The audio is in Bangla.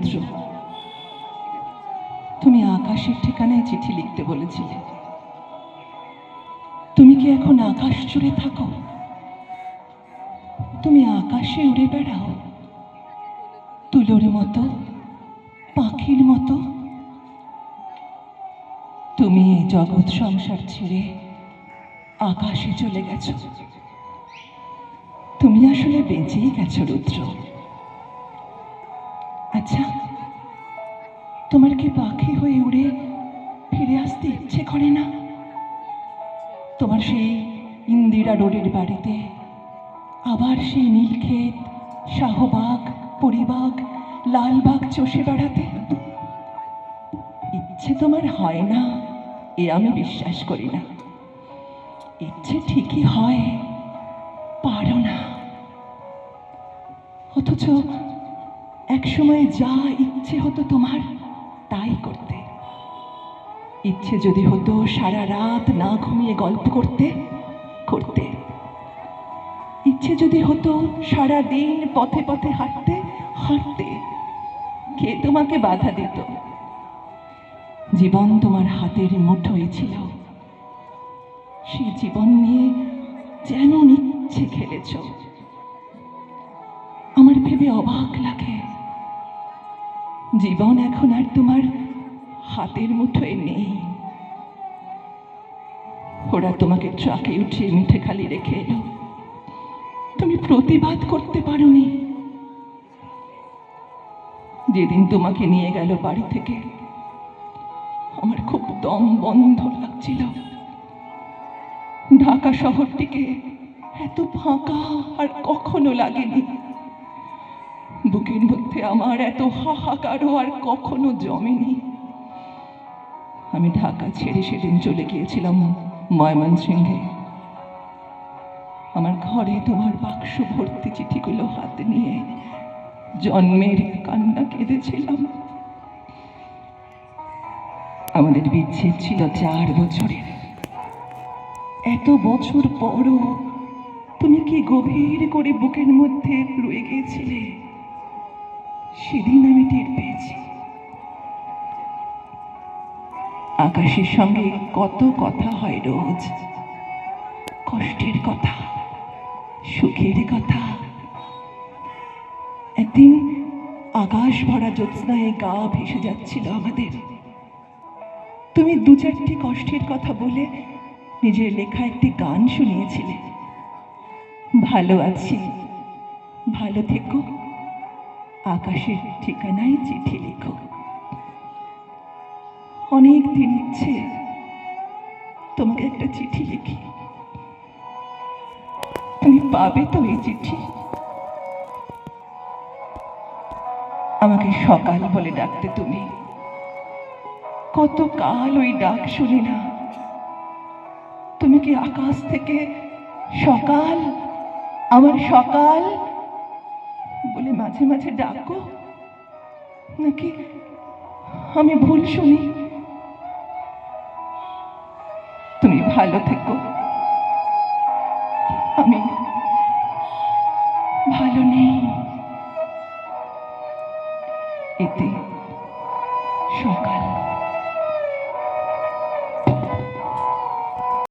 রুদ্র, তুমি আকাশের ঠিকানায় চিঠি লিখতে বলেছিলে। তুমি কি এখন আকাশ জুড়ে থাকো? তুমি আকাশে উড়ে বেড়াও তুলোর মতো, পাখির মতো? তুমি এই জগৎ সংসার ছেড়ে আকাশে চলে গেছো। তুমি আসলে বেঁচেই গেছো রুদ্র। আচ্ছা, তোমার কি পাখি হয়ে উড়ে ফিরে আসতে ইচ্ছে করে না? তোমার সেই ইন্দিরা রোডের বাড়িতে আবার সেই নীলক্ষেত, শাহবাগ, পরিবাগ, লালবাগ চষে বেড়াতে ইচ্ছে তোমার হয় না? এ আমি বিশ্বাস করি না। ইচ্ছে ঠিকই হয়, পারো না। অথচ একসময় যা ইচ্ছে হতো তোমার তাই করতে। ইচ্ছে যদি হতো সারা রাত না ঘুমিয়ে গল্প করতে, করতে। ইচ্ছে যদি হতো সারা দিন পথে পথে হাঁটতে, হাঁটতে। কে তোমাকে বাধা দিত? জীবন তোমার হাতের মুঠোয় ছিল। সেই জীবন নিয়ে যেমন ইচ্ছে খেলেছ। আমার ভেবে অবাক লাগে, জীবন এখন আর তোমার হাতের মুঠোয় নেই। ওরা তোমাকে ট্রাকে উঠিয়ে মিঠেখালি রেখে এলো, তুমি প্রতিবাদ করতে পারোনি। যেদিন তোমাকে নিয়ে গেল বাড়ি থেকে, আমার খুব দম বন্ধ লাগছিল। ঢাকা শহরটিকে এত ফাঁকা আর কখনো লাগেনি। বুকের মধ্যে আমার এত হাহাকারও আর কখনো জমেনি। আমি ঢাকা ছেড়ে সেদিন চলে গিয়েছিলাম ময়মনসিংহে। আমার ঘরে তোমার বাক্স ভর্তি চিঠিগুলো হাতে নিয়ে জন্মের কান্না কেঁদেছিলাম। আমাদের বিচ্ছেদ ছিল 4 বছরের। এত বছর পরও তুমি কি গভীর করে বুকের মধ্যে রয়ে গিয়েছিলে, সেদিন আমি টের পেয়েছি। আকাশের সঙ্গে কত কথা হয় রোজ, কষ্টের কথা, সুখের কথা। একদিন আকাশ ভরা জ্যোৎস্নায় গা ভেসে যাচ্ছিল আমাদের। তুমি 2-4টি কষ্টের কথা বলে নিজের লেখা একটি গান শুনিয়েছিলে। ভালো আছি, ভালো থেকো, আকাশের ঠিকানায় চিঠি লেখো। অনেক দিন ইচ্ছে তোমাকে একটা চিঠি লিখি। তুমি পাবে তো এই চিঠি? আমাকে সকাল বলে ডাকতে তুমি। কত কাল ওই ডাক শুনি না। তুমি কি আকাশ থেকে সকাল, আমার সকাল বলে মাঝে মাঝে ডাকো, নাকি আমি ভুল শুনি? তুমি ভালো থেকো,